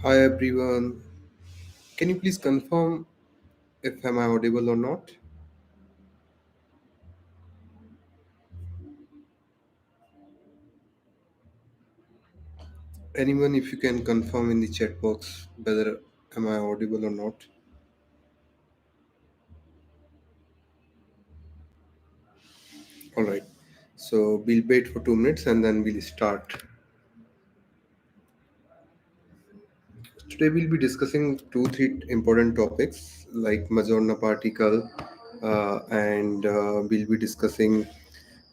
Hi everyone. Can you please confirm if am I audible or not? Anyone, if you can confirm in the chat box whether am I audible or not? All right. So we'll wait for 2 minutes and then we'll start. Today we'll be discussing three important topics like Mazorna particle, and we'll be discussing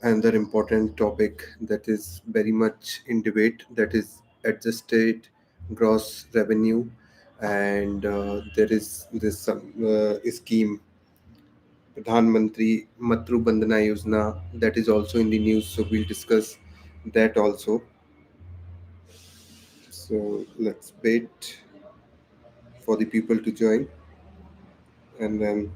another important topic that is very much in debate, that is adjusted gross revenue, and there is this scheme Pradhan Mantri Matru Bandhana Yojana that is also in the news, so we'll discuss that also. So let's wait for the people to join, and then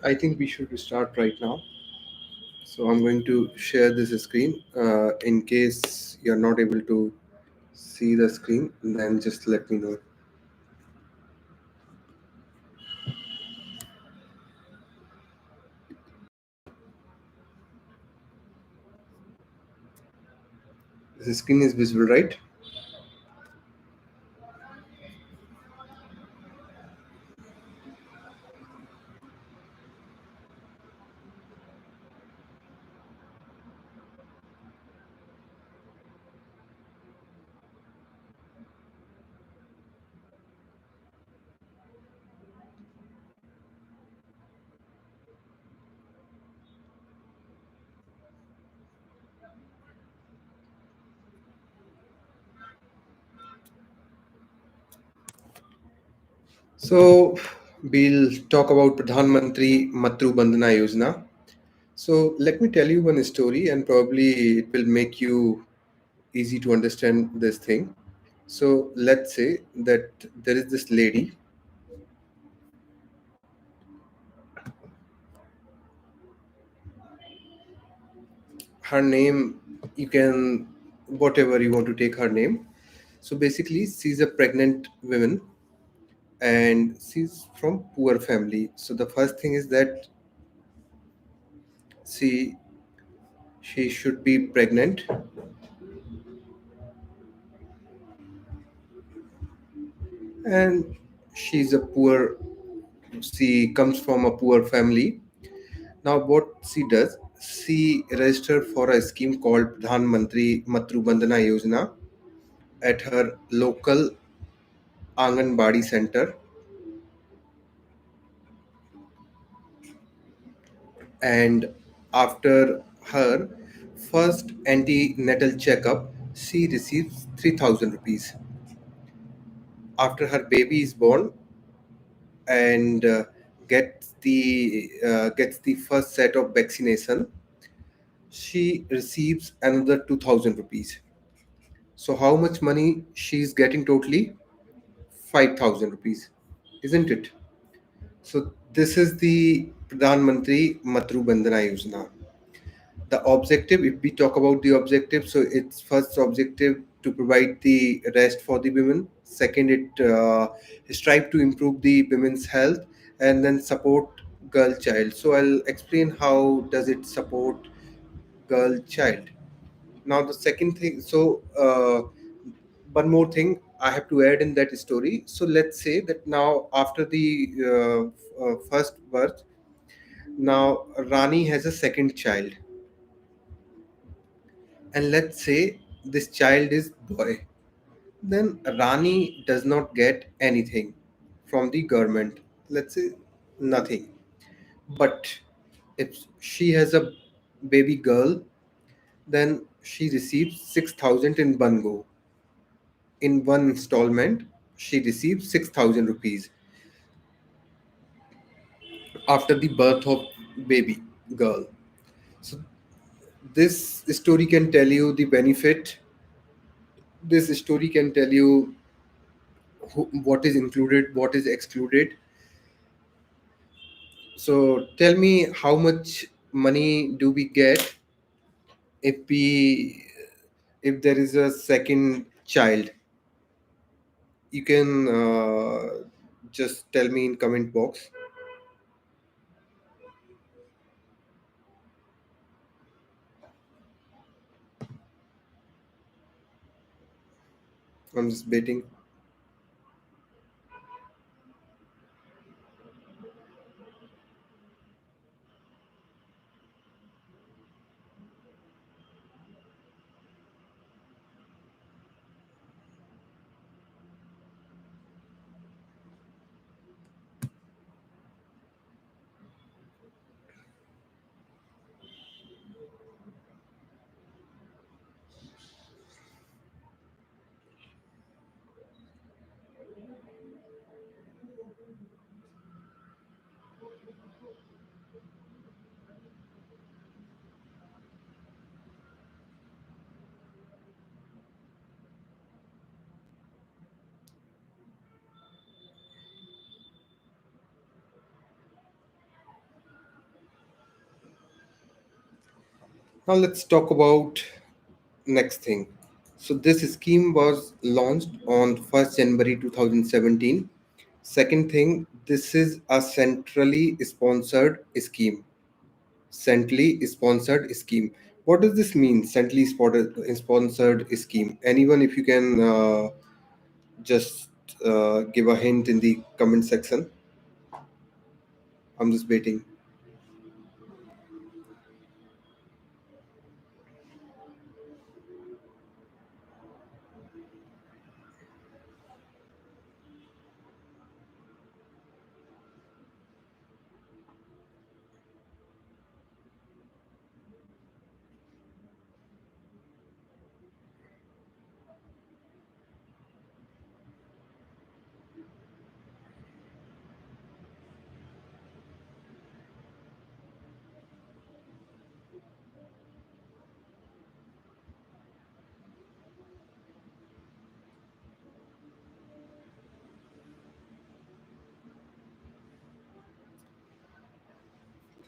I think we should start right now. So I'm going to share this screen. In case you're not able to see the screen, then just let me know. The screen is visible, right? So we'll talk about Pradhan Mantri Matru Bandhana Yojana. So let me tell you one story, and probably it will make you easy to understand this thing. So let's say that there is this lady. Her name, you can, whatever you want to take her name. So basically, she's a pregnant woman, and she's from poor family. So the first thing is that she she should be pregnant, and she's a poor she comes from a poor family. Now what she does, she registered for a scheme called Pradhan Mantri Matru Bandhana Yojana at her local Anganwadi center. and after her first antenatal checkup, she receives 3,000 rupees. After her baby is born and gets the first set of vaccination, she receives another 2,000 rupees. So how much money she is getting totally? 5,000 rupees, isn't it? So this is the Pradhan Mantri Matru Bandhana Yojana. The objective, if we talk about the objective, so its first objective to provide the rest for the women. Second, it strive to improve the women's health, and then support girl child. So I'll explain how does it support girl child. Now the second thing, so one more thing I have to add in that story. So let's say that now after the first birth, now Rani has a second child, and let's say this child is boy, then Rani does not get anything from the government. Let's say nothing. But if she has a baby girl, then she receives 6,000 in one go. In one installment, she receives 6,000 rupees after the birth of baby girl. So this story can tell you the benefit. This story can tell you what is included, what is excluded. So tell me, how much money do we get if we if there is a second child? You can just tell me in comment box. I'm just waiting. Now let's talk about next thing. So this scheme was launched on 1st January 2017. Second thing, this is a centrally sponsored scheme. Centrally sponsored scheme. What does this mean? Sponsored scheme. Anyone, if you can just give a hint in the comment section. I'm just waiting.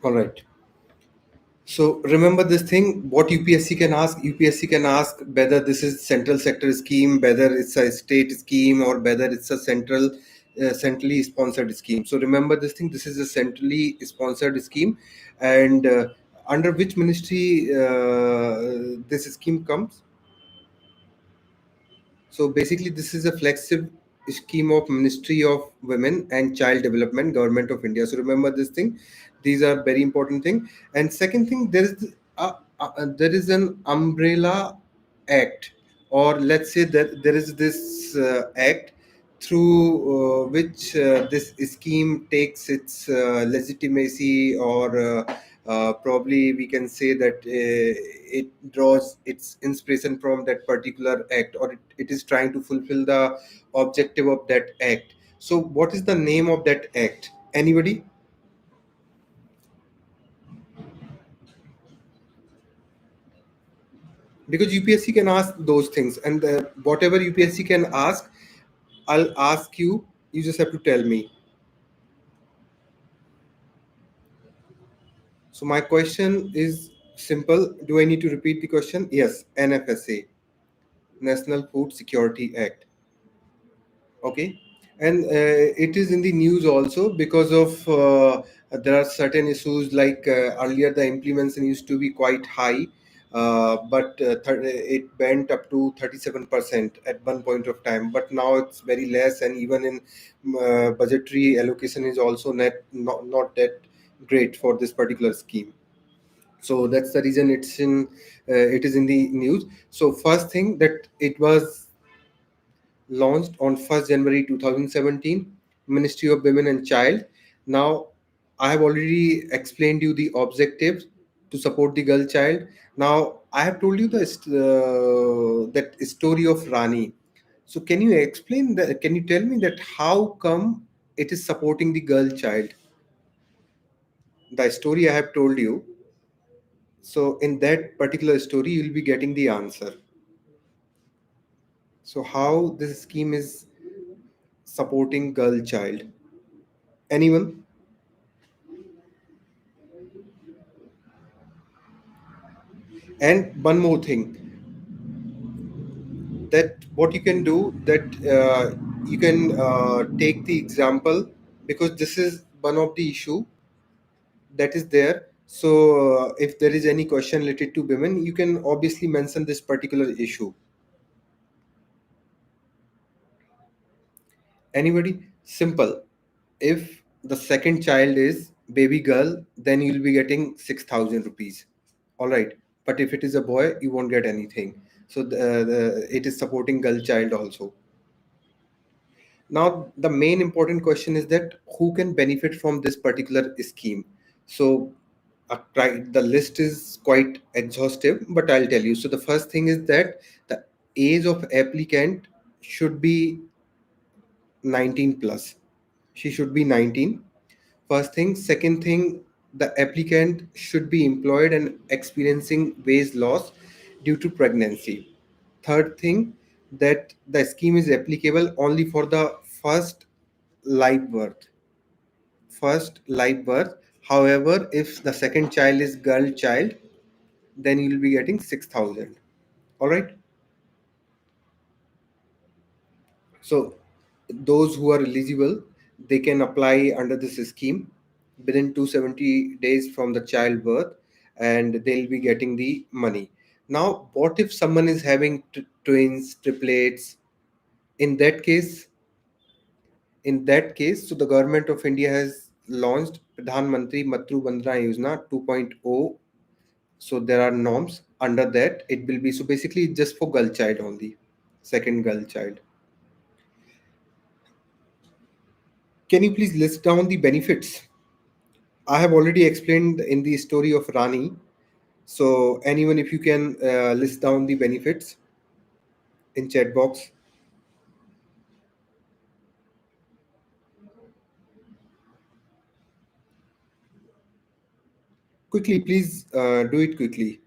All right. So remember this thing. What UPSC can ask? UPSC can ask whether this is central sector scheme, whether it's a state scheme, or whether it's a centrally sponsored scheme. So remember this thing. This is a centrally sponsored scheme, and under which ministry this scheme comes? So basically, this is a flagship scheme of Ministry of Women and Child Development, Government of India. So remember this thing. These are very important thing. And second thing, there is an umbrella act, or let's say that there is this act through which this scheme takes its legitimacy, or probably we can say that it draws its inspiration from that particular act, or it is trying to fulfill the objective of that act. So what is the name of that act? Anybody? Because UPSC can ask those things, and whatever UPSC can ask, I'll ask you. You just have to tell me. So my question is simple. Do I need to repeat the question? Yes, NFSA, National Food Security Act. Okay, and it is in the news also because of there are certain issues like earlier the implementation used to be quite high, but it went up to 37% at one point of time. But now it's very less, and even in budgetary allocation is also not that great for this particular scheme. So that's the reason it is in the news. So first thing, that it was launched on 1st January 2017, Ministry of Women and Child. Now I have already explained you the objectives to support the girl child. Now I have told you that story of Rani. So can you explain that? Can you tell me that how come it is supporting the girl child? The story I have told you. So in that particular story, you'll be getting the answer. So how this scheme is supporting girl child? Anyone? And one more thing, that what you can do, that you can take the example, because this is one of the issue that is there. So if there is any question related to women, you can obviously mention this particular issue. Anybody? Simple. If the second child is baby girl, then you'll be getting 6,000 rupees. All right. But if it is a boy, you won't get anything. So it is supporting girl child also. Now, the main important question is that who can benefit from this particular scheme? So, the list is quite exhaustive, but I'll tell you. So, the first thing is that the age of applicant should be 19 plus. She should be 19. First thing. Second thing, the applicant should be employed and experiencing wage loss due to pregnancy. Third thing, that the scheme is applicable only for the first live birth. First live birth. However, if the second child is girl child, then you will be getting 6,000. All right. So those who are eligible, they can apply under this scheme within 270 days from the child birth, and they'll be getting the money. Now, what if someone is having twins, triplets? In that case, so the government of India has launched Pradhan Mantri Matru Bandhana Yojana 2.0. So there are norms under that. It will be, so basically just for girl child only, second girl child. Can you please list down the benefits? I have already explained in the story of Rani. So anyone, if you can list down the benefits in chat box quickly, please do it quickly.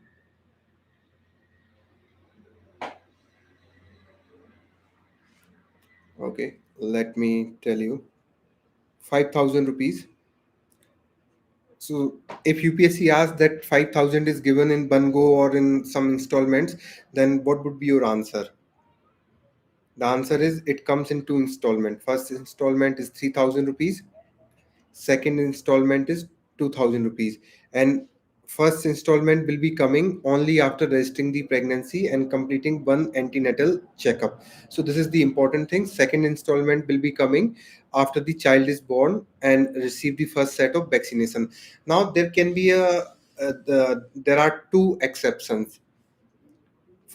Okay, let me tell you. 5,000 rupees. So if UPSC asks that 5,000 is given in one go or in some installments, then what would be your answer? The answer is it comes in two installment. First installment is 3,000 rupees. Second installment is 2,000 rupees. And first installment will be coming only after registering the pregnancy and completing one antenatal checkup. So this is the important thing. Second installment will be coming after the child is born and receive the first set of vaccination. Now there can be there are two exceptions.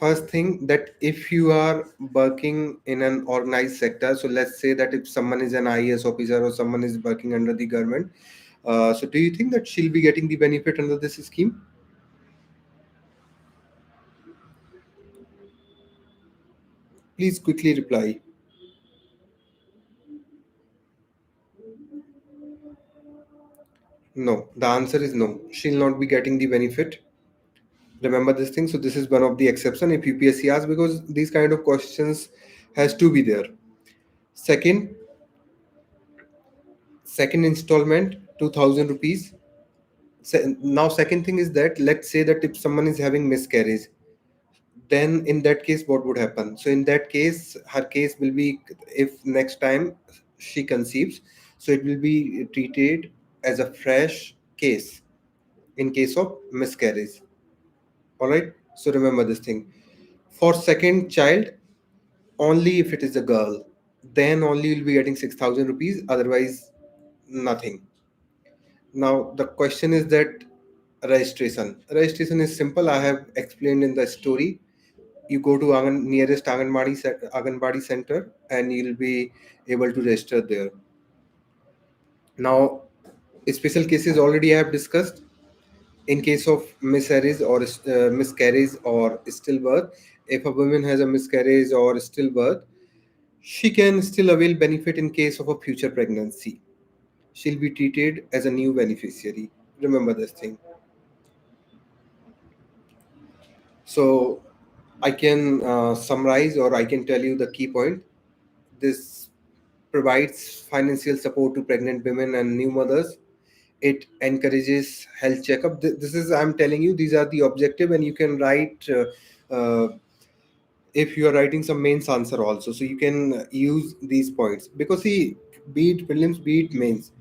First thing, that if you are working in an organized sector, so let's say that if someone is an IAS officer or someone is working under the government, so do you think that she'll be getting the benefit under this scheme? Please quickly reply. No, the answer is no. She'll not be getting the benefit. Remember this thing. So this is one of the exception if UPSC asks, because these kind of questions has to be there. Second, second installment 2000 rupees. Now second thing is that let's say that if someone is having miscarriage, then in that case what would happen? So in that case her case will be, if next time she conceives, so it will be treated as a fresh case in case of miscarriage. All right, so remember this thing. For second child, only if it is a girl, then only you'll be getting 6000 rupees, otherwise nothing. Now the question is that registration is simple. I have explained in the story. You go to nearest Anganwadi center and you'll be able to register there. Now, special cases already I have discussed. In case of miscarriage or stillbirth, if a woman has a miscarriage or stillbirth, she can still avail benefit in case of a future pregnancy. She'll be treated as a new beneficiary. Remember this thing. So I can summarize, or I can tell you the key point. This provides financial support to pregnant women and new mothers. It encourages health checkup. This is, I'm telling you, these are the objective, and you can write if you are writing some mains answer also. So you can use these points, because see, be it prelims, be it mains,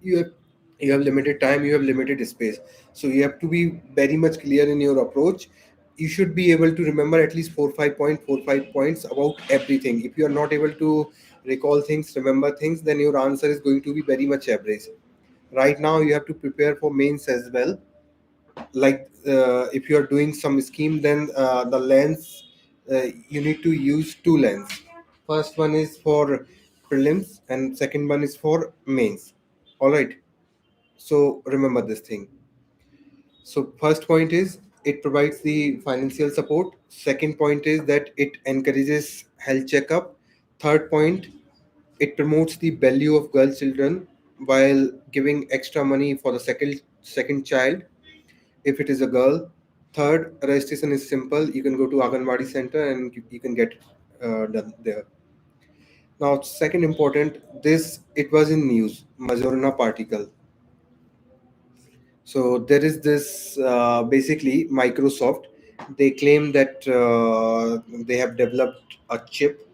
you have you have limited time, you have limited space, so you have to be very much clear in your approach. You should be able to remember at least 4 5 points about everything. If you are not able to recall things, remember things, then your answer is going to be very much average. Right now you have to prepare for mains as well. Like if you are doing some scheme, then the lens, you need to use two lens. First one is for prelims and second one is for mains. All right, so remember this thing. So first point is it provides the financial support. Second point is that it encourages health checkup. Third point, it promotes the value of girl children while giving extra money for the second child if it is a girl. Third, registration is simple. You can go to Anganwadi center and you can get done there. Now, second important, this it was in news, Majorana particle. So there is this basically Microsoft. They claim that they have developed a chip,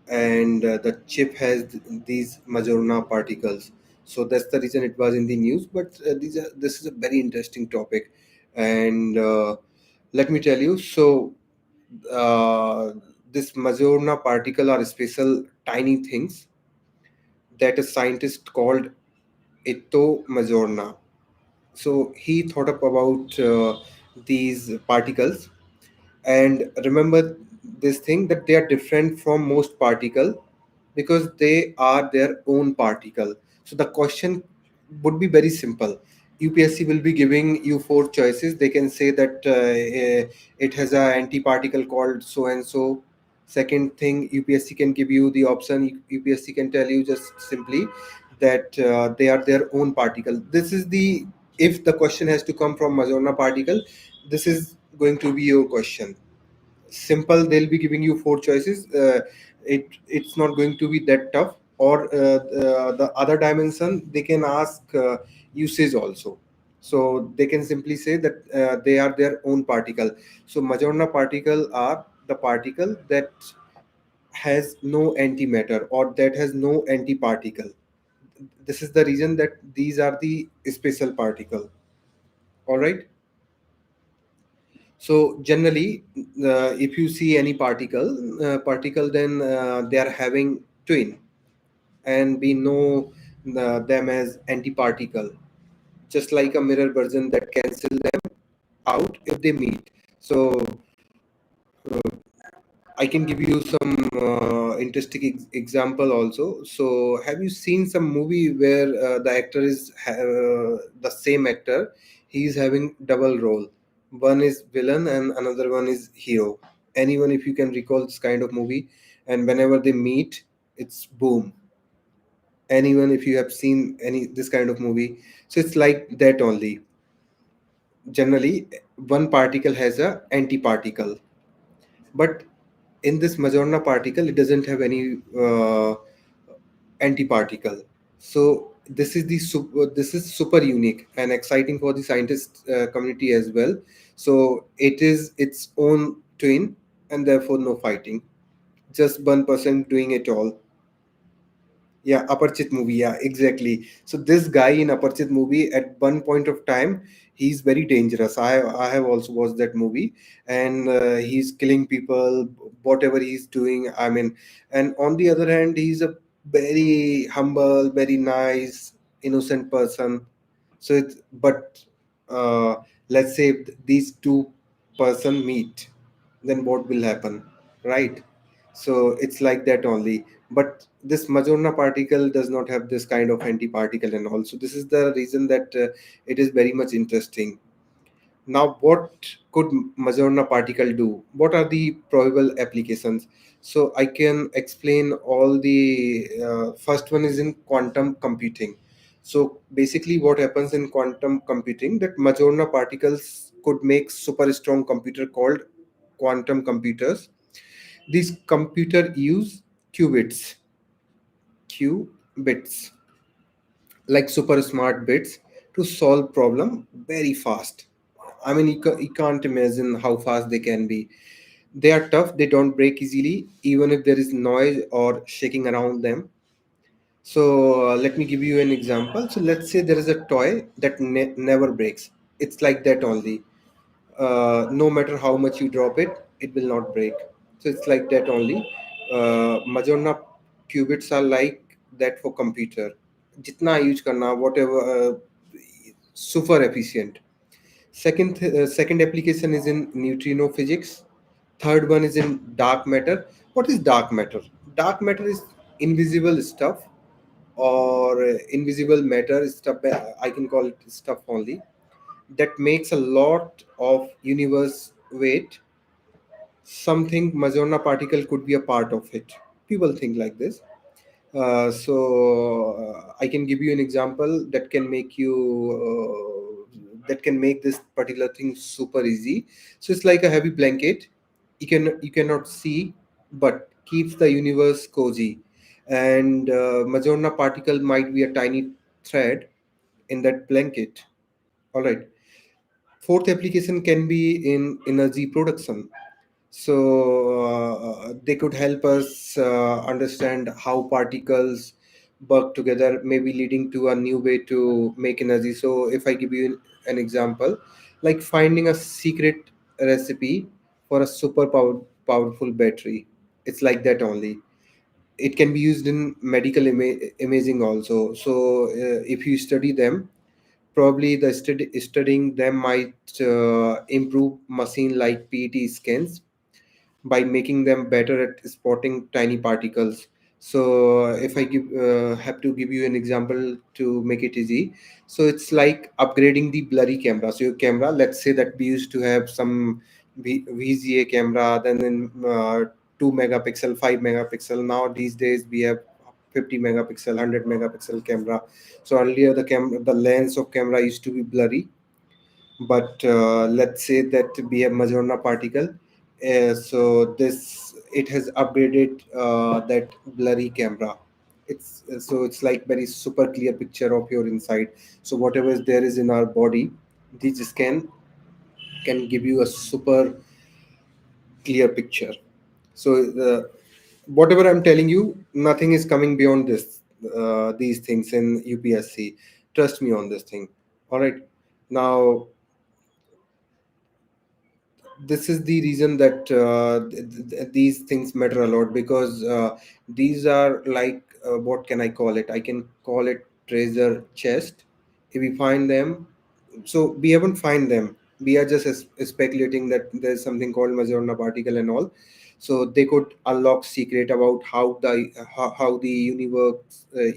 and the chip has these Majorana particles. So that's the reason it was in the news. But this is a very interesting topic, and let me tell you. So uh, this Majorana particle are special tiny things that a scientist called Ito Majorna. So he thought up about these particles, and remember this thing, that they are different from most particle because they are their own particle. So the question would be very simple. UPSC will be giving you four choices. They can say that it has a antiparticle called so and so. Second thing, UPSC can give you the option. UPSC can tell you just simply that they are their own particle. This is the, if the question has to come from Majorna particle, this is going to be your question. Simple, they'll be giving you four choices. It's not going to be that tough. Or the other dimension, they can ask usage also. So they can simply say that they are their own particle. So Majorna particle are the particle that has no antimatter or that has no antiparticle. This is the reason that these are the special particle. All right. So generally, if you see any particle, then they are having twin, and we know them as antiparticle, just like a mirror version that cancel them out if they meet. So I can give you some interesting example also. So, have you seen some movie where the actor is the same actor? He is having double role. One is villain and another one is hero. Anyone, if you can recall this kind of movie, and whenever they meet, it's boom. Anyone, if you have seen any this kind of movie, so it's like that only. Generally, one particle has a antiparticle, but in this Majorna particle it doesn't have any antiparticle. So this is super unique and exciting for the scientist community as well. So it is its own twin, and therefore no fighting, just one person doing it all. Yeah, Aparchit movie. Yeah, exactly. So this guy in Aparchit movie, at one point of time, he's very dangerous. I have also watched that movie, and he's killing people, whatever he's doing. I mean, and on the other hand, he's a very humble, very nice, innocent person. So it's but uh, let's say if these two person meet, then what will happen, right? So it's like that only. But this Majorna particle does not have this kind of antiparticle, and also this is the reason that it is very much interesting. Now, what could Majorna particle do? What are the probable applications? So I can explain all the first one is in quantum computing. So basically, what happens in quantum computing, that Majorna particles could make super strong computer called quantum computers. These computer use qubits, qubits, like super smart bits, to solve problem very fast. I mean, you can't imagine how fast they can be. They are tough, they don't break easily, even if there is noise or shaking around them. So let me give you an example. So let's say there is a toy that never breaks. It's like that only. No matter how much you drop it, it will not break. So it's like that only. Majorna qubits are like that for computer. Jitna use karna, whatever, super efficient. Second application is in neutrino physics. Third one is in dark matter. What is dark matter? Dark matter is invisible stuff, or invisible matter stuff. I can call it stuff only, that makes a lot of universe weight. Something Majorna particle could be a part of it. People think like this. I can give you an example that can make you that can make this particular thing super easy. So it's like a heavy blanket. You cannot see, but keeps the universe cozy. And Majorna particle might be a tiny thread in that blanket. All right. Fourth application can be in energy production. So they could help us understand how particles work together, maybe leading to a new way to make energy. So if I give you an example, like finding a secret recipe for a powerful battery, it's like that only. It can be used in medical imaging also. So if you study them, probably studying them might improve machine like PET scans by making them better at spotting tiny particles. So if I have to give you an example to make it easy, so it's like upgrading the blurry camera. So your camera, let's say that we used to have some VGA camera, then in 2 megapixel, 5 megapixel. Now these days we have 50 megapixel, 100 megapixel camera. So earlier the lens of camera used to be blurry, but let's say that we have Majorna particle. So this it has upgraded that blurry camera. It's like very super clear picture of your inside. So whatever is there is in our body, this can give you a super clear picture. So whatever I'm telling you, nothing is coming beyond this. These things in UPSC. Trust me on this thing. All right. Now this is the reason that these things matter a lot, because these are like, what can I call it? I can call it treasure chest. If we find them, so we haven't find them, We are just speculating that there's something called Mazorna particle and all. So they could unlock secret about how the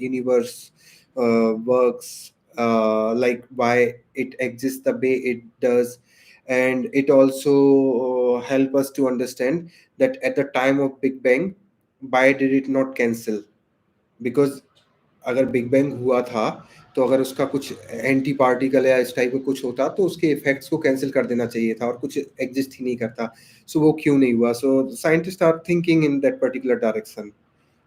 universe works, like why it exists the way it does. And it also help us to understand that at the time of Big Bang, why did it not cancel? Because अगर big bang हुआ था, तो अगर उसका कुछ anti particle या इस type का कुछ होता, तो उसके इफेक्ट्स को कैंसिल कर देना चाहिए था, और कुछ एग्जिस्ट ही नहीं करता। सो वो क्यों नहीं हुआ? So scientists are thinking in that particular direction.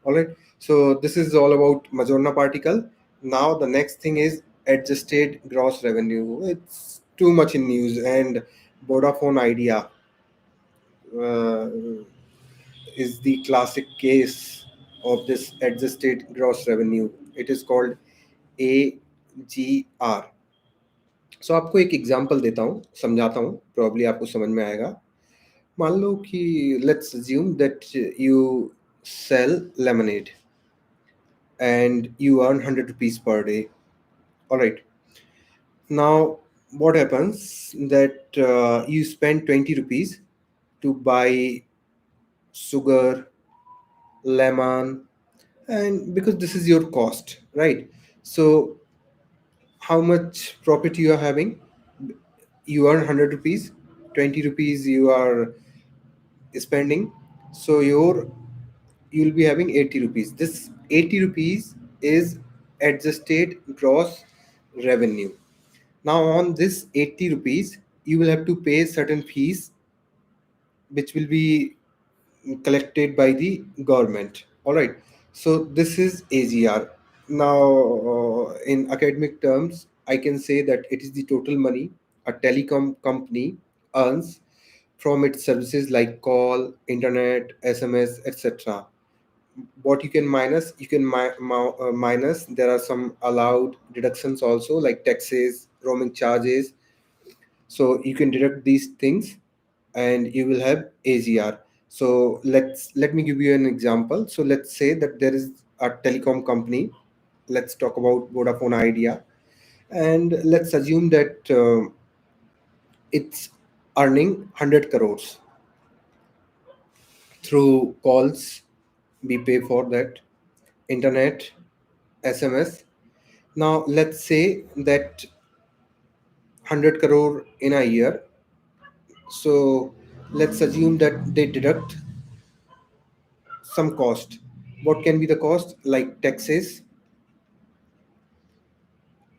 Alright, so this is all about Majorana particle. Now the next thing is adjusted gross revenue. It's too much in news, and Vodafone Idea uh, is the classic case of this adjusted gross revenue. It is called AGR. सो आपको एक example देता हूँ, समझाता हूँ, probably आपको समझ में आएगा। मान लो कि let's assume that you sell lemonade and you earn 100 rupees per day. All right, now what happens that you spend 20 rupees to buy sugar, lemon, and because this is your cost, right? So how much profit you are having? You earn 100 rupees, 20 rupees you are spending, so you'll be having 80 rupees. This 80 rupees is adjusted gross revenue. Now on this 80 rupees you will have to pay certain fees which will be collected by the government. All right, so this is AGR. Now in academic terms I can say that it is the total money a telecom company earns from its services like call, internet, SMS, etc. What you can minus, you can minus, there are some allowed deductions also like taxes, roaming charges. So you can deduct these things and you will have AGR. So let me give you an example. So let's say that there is a telecom company. Let's talk about Vodafone Idea, and let's assume that it's earning 100 crores through calls. We pay for that, internet, SMS. Now let's say that 100 crore in a year. So let's assume that they deduct some cost. What can be the cost? Like taxes,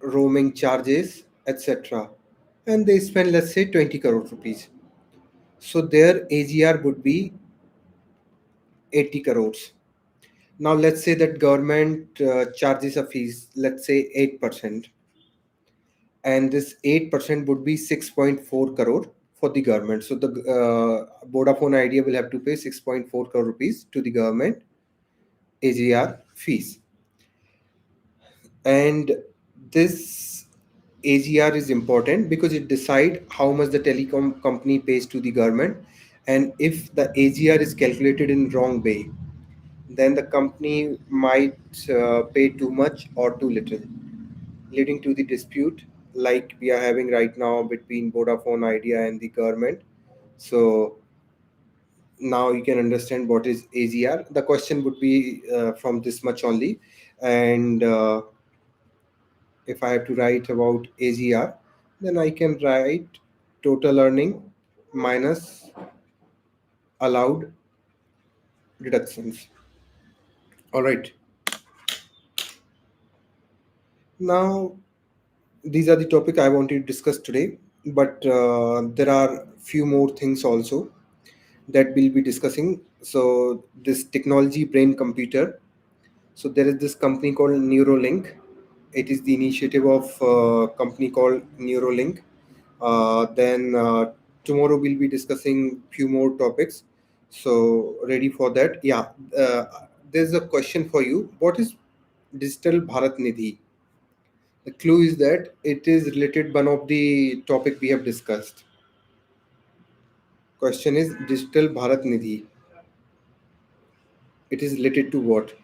roaming charges, etc. And they spend, let's say, 20 crore rupees. So their AGR would be 80 crores. Now let's say that government charges a fees, let's say 8%, and this 8% would be 6.4 crore for the government. So the Vodafone Idea will have to pay 6.4 crore rupees to the government AGR fees. And this AGR is important because it decides how much the telecom company pays to the government. And if the AGR is calculated in wrong way, then the company might pay too much or too little, leading to the dispute like we are having right now between Vodafone Idea and the government. So now you can understand what is AGR. The question would be from this much only. And if I have to write about AGR, then I can write total earning minus allowed deductions. All right. Now, these are the topic I wanted to discuss today, but there are few more things also that we'll be discussing. So this technology brain computer. So there is this company called Neuralink. It is the initiative of a company called Neuralink. Then tomorrow we'll be discussing few more topics. So ready for that? Yeah. Uh, there's a question for you. What is Digital Bharat Nidhi? The clue is that it is related one of the topic we have discussed. Question is Digital Bharat Nidhi. It is related to what?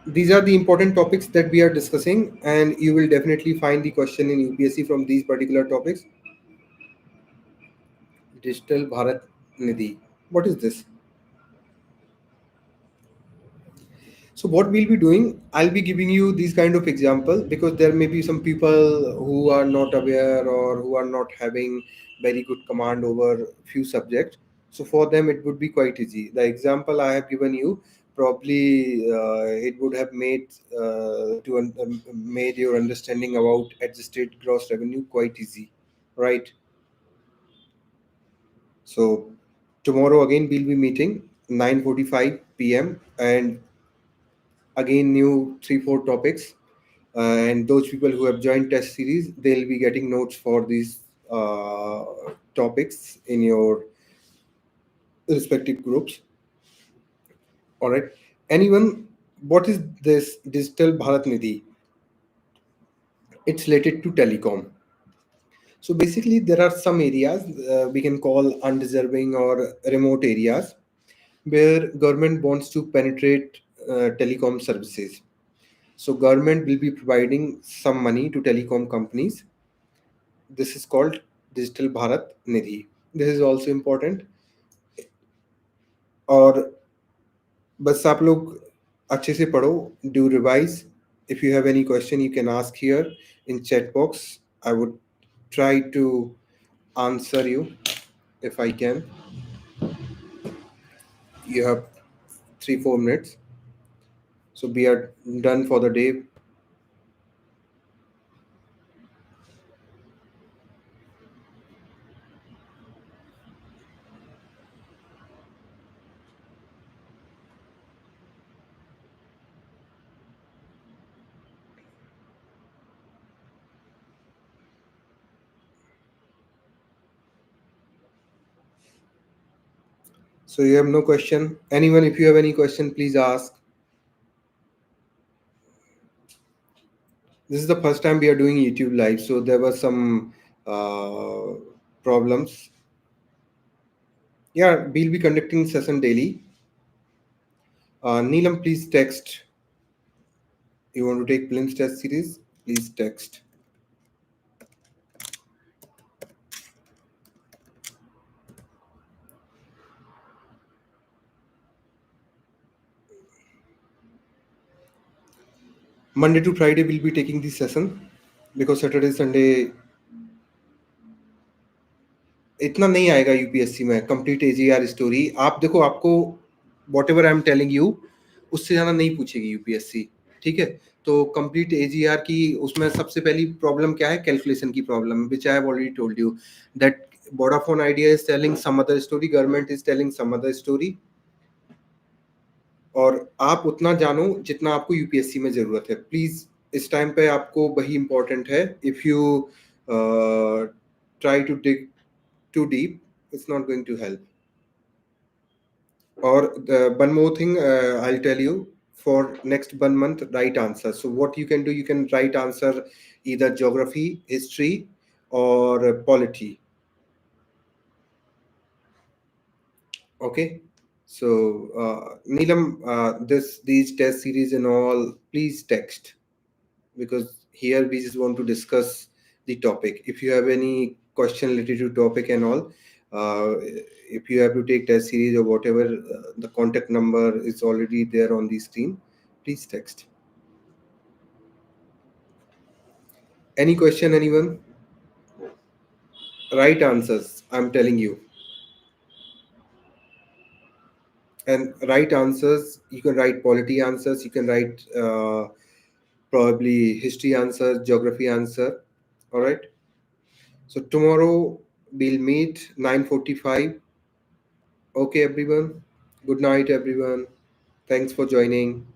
these are the important topics that we are discussing, and you will definitely find the question in UPSC from these particular topics. Digital Bharat Nidhi. What is this? So what we'll be doing, I'll be giving you these kind of example because there may be some people who are not aware or who are not having very good command over few subjects. So for them it would be quite easy. The example I have given you, probably it would have made your understanding about adjusted gross revenue quite easy, right? So tomorrow again we'll be meeting 9:45 p.m. and again new 3 4 topics, and those people who have joined test series, they'll be getting notes for these uh, topics in your respective groups. All right, anyone, what is this digital bharat nidhi? It's related to telecom. So basically there are some areas we can call undeserving or remote areas where government wants to penetrate telecom services. So government will be providing some money to telecom companies. This is called digital bharat nidhi. This is also important. और बस आप लोग अच्छे से पढ़ो, do revise. If you have any question you can ask here in chat box. I would try to answer you if I can. You have 3 4 minutes, so we are done for the day. So you have no question, anyone? If you have any question please ask. This is the first time we are doing YouTube live, so there were some uh, problems. Yeah, we'll be conducting session daily. Neelam, please text. You want to take Prelims test series? Please text. Monday to Friday we'll be taking this session because Saturday Sunday इतना नहीं आएगा UPSC में complete AGR story. आप देखो, आपको what ever I am telling you उससे ज़्यादा नहीं पूछेगी यूपीएससी. ठीक है, तो कंप्लीट एजीआर की उसमें सबसे पहली प्रॉब्लम क्या है? कैलकुलेशन की problem, which I have already told you that Vodafone Idea is telling some other story, government is telling some other story. और आप उतना जानो जितना आपको यूपीएससी में जरूरत है. प्लीज इस टाइम पे आपको वही इंपॉर्टेंट है. If you try to dig too deep, it's not going to help. Or one more thing, I'll tell you, for next 1 month, write answer. So what you can do, you can write answer either geography, history, or polity. Okay. So Neelam, these test series and all, please text, because here we just want to discuss the topic. If you have any question related to topic and all, if you have to take test series or whatever, the contact number is already there on the screen. Please text. Any question, anyone? Right answers, I'm telling you. And right answers, you can write polity answers, you can write probably history answer, geography answer. All right. So tomorrow we'll meet 9:45. Okay, everyone. Good night, everyone. Thanks for joining.